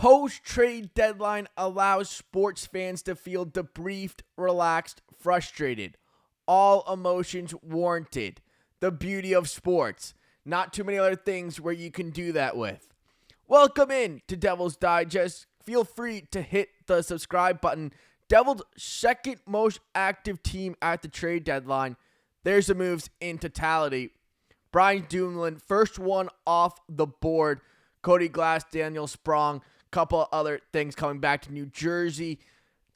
post-trade deadline allows sports fans to feel debriefed, relaxed, frustrated. All emotions warranted. The beauty of sports. Not too many other things where you can do that with. Welcome in to Devils Digest. Feel free to hit the subscribe button. Devils' second most active team at the trade deadline. There's the moves in totality. Brian Dillon, first one off the board. Cody Glass, Daniel Sprong, couple other things coming back to New Jersey.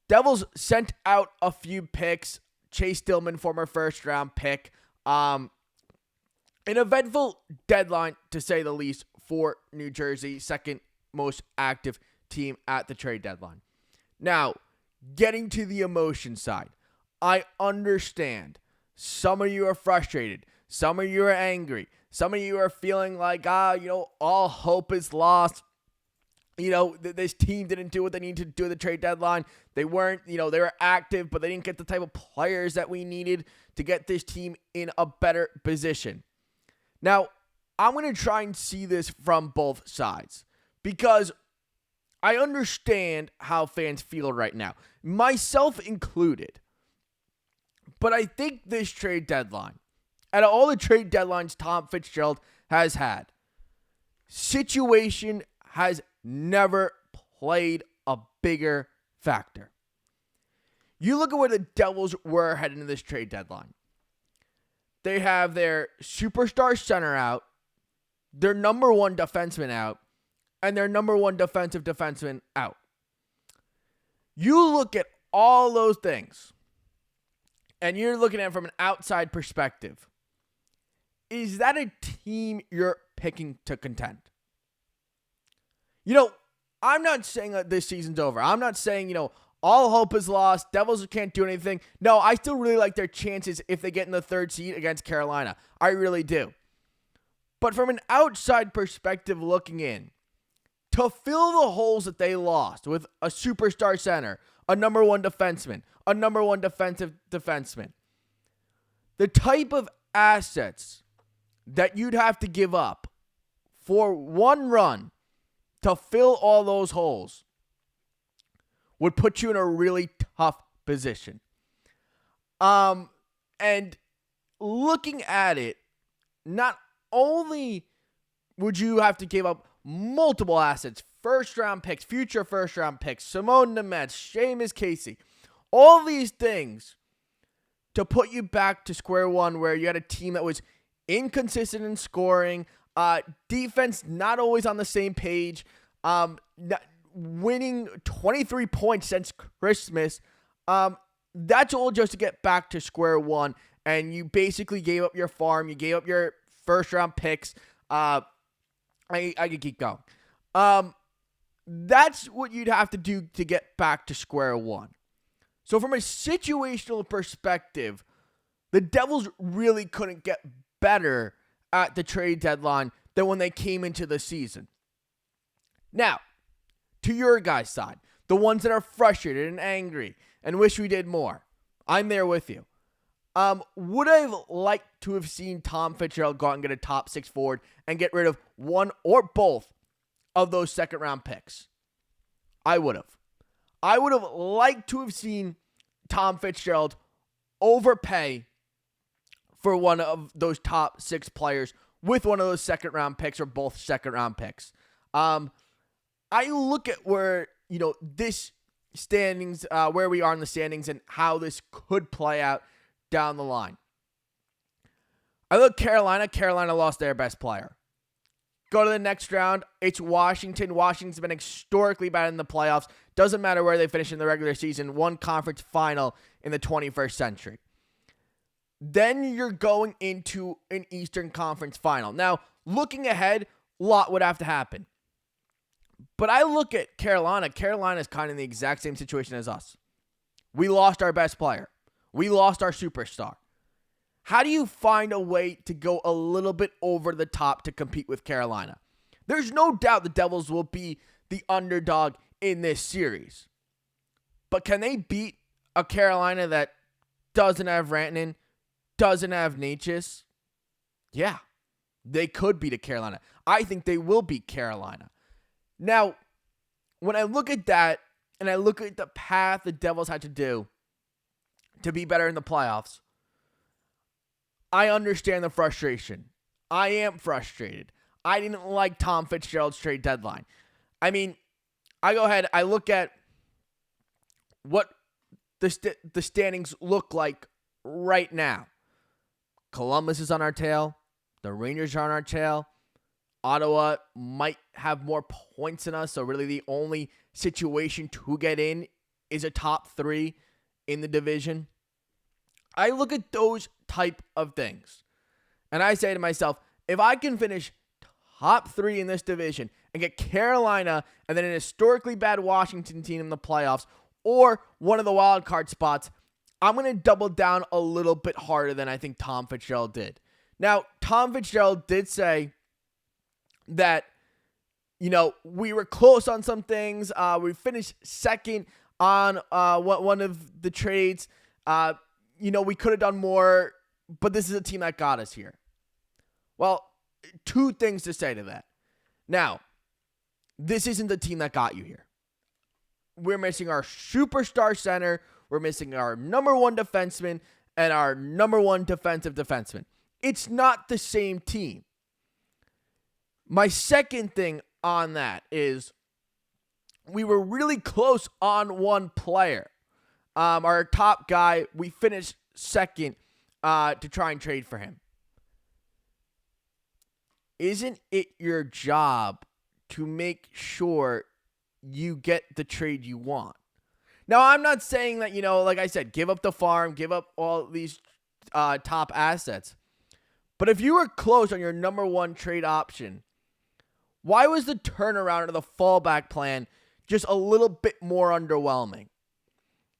Devils sent out a few picks. Chase Dillman, former first-round pick. An eventful deadline, to say the least, for New Jersey, second most active team at the trade deadline. Now, getting to the emotion side, I understand. Some of you are frustrated. Some of you are angry. Some of you are feeling like, all hope is lost. This team didn't do what they needed to do at the trade deadline. They weren't, they were active, but they didn't get the type of players that we needed to get this team in a better position. Now, I'm going to try and see this from both sides because I understand how fans feel right now, myself included. But I think this trade deadline, out of all the trade deadlines Tom Fitzgerald has had, situation has never played a bigger factor. You look at where the Devils were heading into this trade deadline. They have their superstar center out, their number one defenseman out, and their number one defensive defenseman out. You look at all those things, and you're looking at it from an outside perspective. Is that a team you're picking to contend? I'm not saying that this season's over. I'm not saying, all hope is lost. Devils can't do anything. No, I still really like their chances if they get in the third seed against Carolina. I really do. But from an outside perspective looking in, to fill the holes that they lost with a superstar center, a number one defenseman, a number one defensive defenseman, the type of assets that you'd have to give up for one run to fill all those holes would put you in a really tough position. And looking at it, not only would you have to give up multiple assets, first-round picks, future first-round picks, Simone Nemec, Seamus Casey, all these things to put you back to square one where you had a team that was inconsistent in scoring, defense not always on the same page, winning 23 points since Christmas. That's all just to get back to square one, and you basically gave up your farm, you gave up your first-round picks. I could keep going. That's what you'd have to do to get back to square one. So from a situational perspective, the Devils really couldn't get better at the trade deadline than when they came into the season. Now, to your guys' side, the ones that are frustrated and angry and wish we did more, I'm there with you. Would I have liked to have seen Tom Fitzgerald go out and get a top six forward and get rid of one or both of those second-round picks? I would have. I would have liked to have seen Tom Fitzgerald overpay for one of those top six players with one of those second-round picks or both second-round picks. I look at where, this standings, where we are in the standings and how this could play out down the line. I look at Carolina. Carolina lost their best player. Go to the next round. It's Washington. Washington's been historically bad in the playoffs. Doesn't matter where they finish in the regular season. One conference final in the 21st century. Then you're going into an Eastern Conference final. Now, looking ahead, a lot would have to happen. But I look at Carolina. Carolina's kind of in the exact same situation as us. We lost our best player. We lost our superstar. How do you find a way to go a little bit over the top to compete with Carolina? There's no doubt the Devils will be the underdog in this series. But can they beat a Carolina that doesn't have Rantanen, doesn't have Necas? Yeah, they could beat a Carolina. I think they will beat Carolina. Now, when I look at that and I look at the path the Devils had to do to be better in the playoffs, I understand the frustration. I am frustrated. I didn't like Tom Fitzgerald's trade deadline. I mean, I go ahead, I look at what the standings look like right now. Columbus is on our tail. The Rangers are on our tail. Ottawa might have more points than us, so really the only situation to get in is a top 3 in the division. I look at those type of things, and I say to myself, if I can finish top 3 in this division and get Carolina and then an historically bad Washington team in the playoffs or one of the wild card spots, I'm going to double down a little bit harder than I think Tom Fitzgerald did. Now, Tom Fitzgerald did say that, we were close on some things. We finished second on one of the trades. We could have done more, but this is a team that got us here. Well, 2 things to say to that. Now, this isn't the team that got you here. We're missing our superstar center. We're missing our number 1 defenseman and our number 1 defensive defenseman. It's not the same team. My second thing on that is we were really close on one player. Our top guy, we finished second to try and trade for him. Isn't it your job to make sure you get the trade you want? Now, I'm not saying that, like I said, give up the farm, give up all these top assets. But if you were close on your number 1 trade option, why was the turnaround or the fallback plan just a little bit more underwhelming?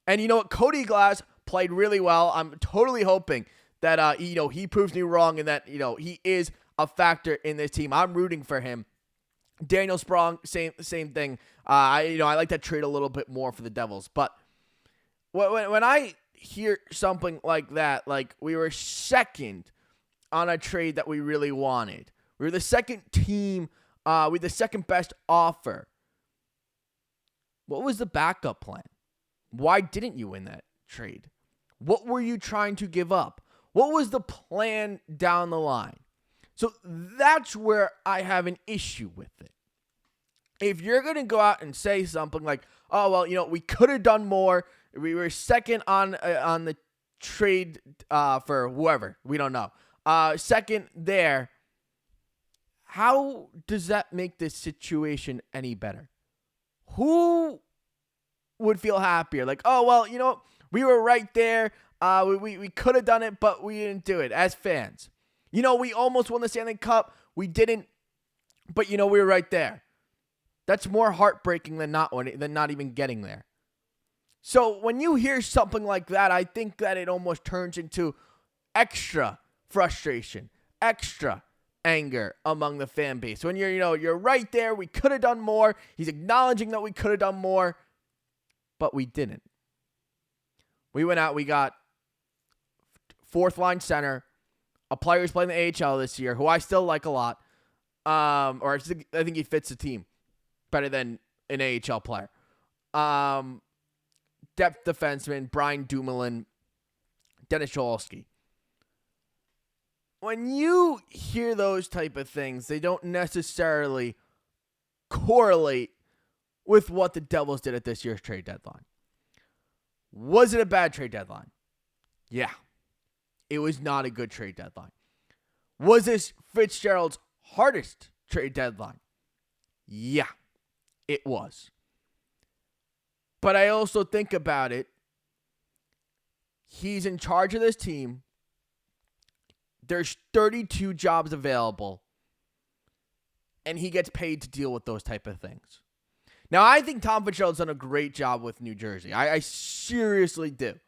And you know what? Cody Glass played really well. I'm totally hoping that, he proves me wrong and that, he is a factor in this team. I'm rooting for him. Daniel Sprong, same thing. I like that trade a little bit more for the Devils. But when I hear something like that, like we were second on a trade that we really wanted, we were the second team, with the second best offer. What was the backup plan? Why didn't you win that trade? What were you trying to give up? What was the plan down the line? So that's where I have an issue with it. If you're going to go out and say something like, oh, well, we could have done more. We were second on the trade for whoever. We don't know. Second there. How does that make this situation any better? Who would feel happier? Like, oh, well, we were right there. We could have done it, but we didn't do it as fans. We almost won the Stanley Cup. We didn't, but we were right there. That's more heartbreaking than not even getting there. So when you hear something like that, I think that it almost turns into extra frustration, extra anger among the fan base. When you're right there, we could have done more. He's acknowledging that we could have done more, but we didn't. We went out, we got 4th line center, a player who's playing the AHL this year, who I still like a lot. Or I think he fits the team better than an AHL player. Depth defenseman, Brian Dumoulin, Dennis Cholsky. When you hear those type of things, they don't necessarily correlate with what the Devils did at this year's trade deadline. Was it a bad trade deadline? Yeah. It was not a good trade deadline. Was this Fitzgerald's hardest trade deadline? Yeah, it was. But I also think about it. He's in charge of this team. There's 32 jobs available. And he gets paid to deal with those type of things. Now, I think Tom Fitzgerald's done a great job with New Jersey. I seriously do.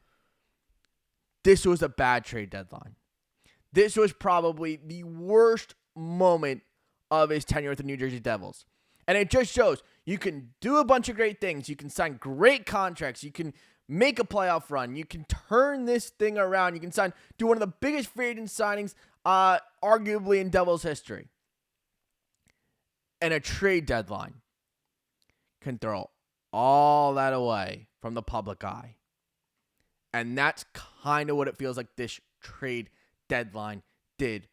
This was a bad trade deadline. This was probably the worst moment of his tenure with the New Jersey Devils. And it just shows you can do a bunch of great things. You can sign great contracts. You can make a playoff run. You can turn this thing around. You can do one of the biggest free agent signings, arguably in Devils history. And a trade deadline can throw all that away from the public eye. And that's kind of what it feels like this trade deadline did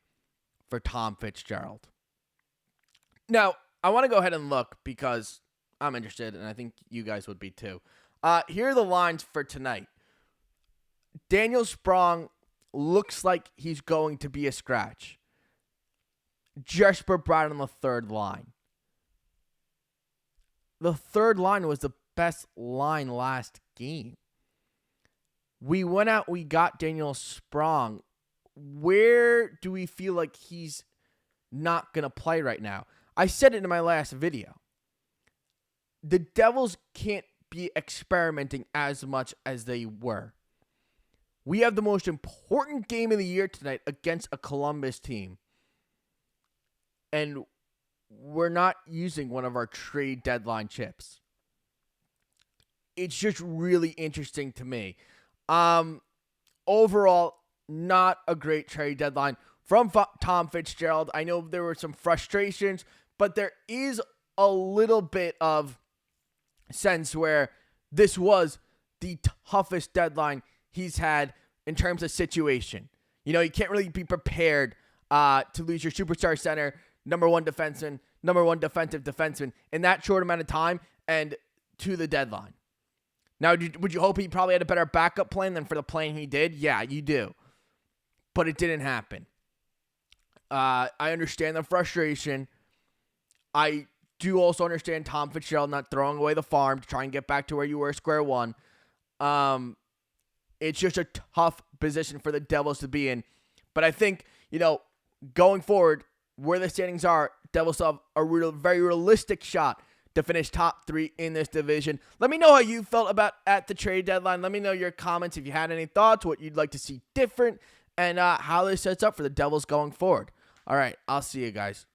for Tom Fitzgerald. Now, I want to go ahead and look because I'm interested, and I think you guys would be too. Here are the lines for tonight. Daniel Sprong looks like he's going to be a scratch. Jesper Bratt on the third line. The third line was the best line last game. We went out, we got Daniel Sprong. Where do we feel like he's not going to play right now? I said it in my last video. The Devils can't be experimenting as much as they were. We have the most important game of the year tonight against a Columbus team. And we're not using one of our trade deadline chips. It's just really interesting to me. Overall, not a great trade deadline from Tom Fitzgerald. I know there were some frustrations, but there is a little bit of sense where this was the toughest deadline he's had in terms of situation. You know, you can't really be prepared to lose your superstar center, number one defenseman, number one defensive defenseman in that short amount of time and to the deadline. Now, would you hope he probably had a better backup plan than for the plan he did? Yeah, you do. But it didn't happen. I understand the frustration. I do also understand Tom Fitzgerald not throwing away the farm to try and get back to where you were square one. It's just a tough position for the Devils to be in. But I think, you know, going forward, where the standings are, Devils have a very realistic shot to finish top 3 in this division. Let me know how you felt about at the trade deadline. Let me know your comments if you had any thoughts, what you'd like to see different, and how this sets up for the Devils going forward. All right, I'll see you guys.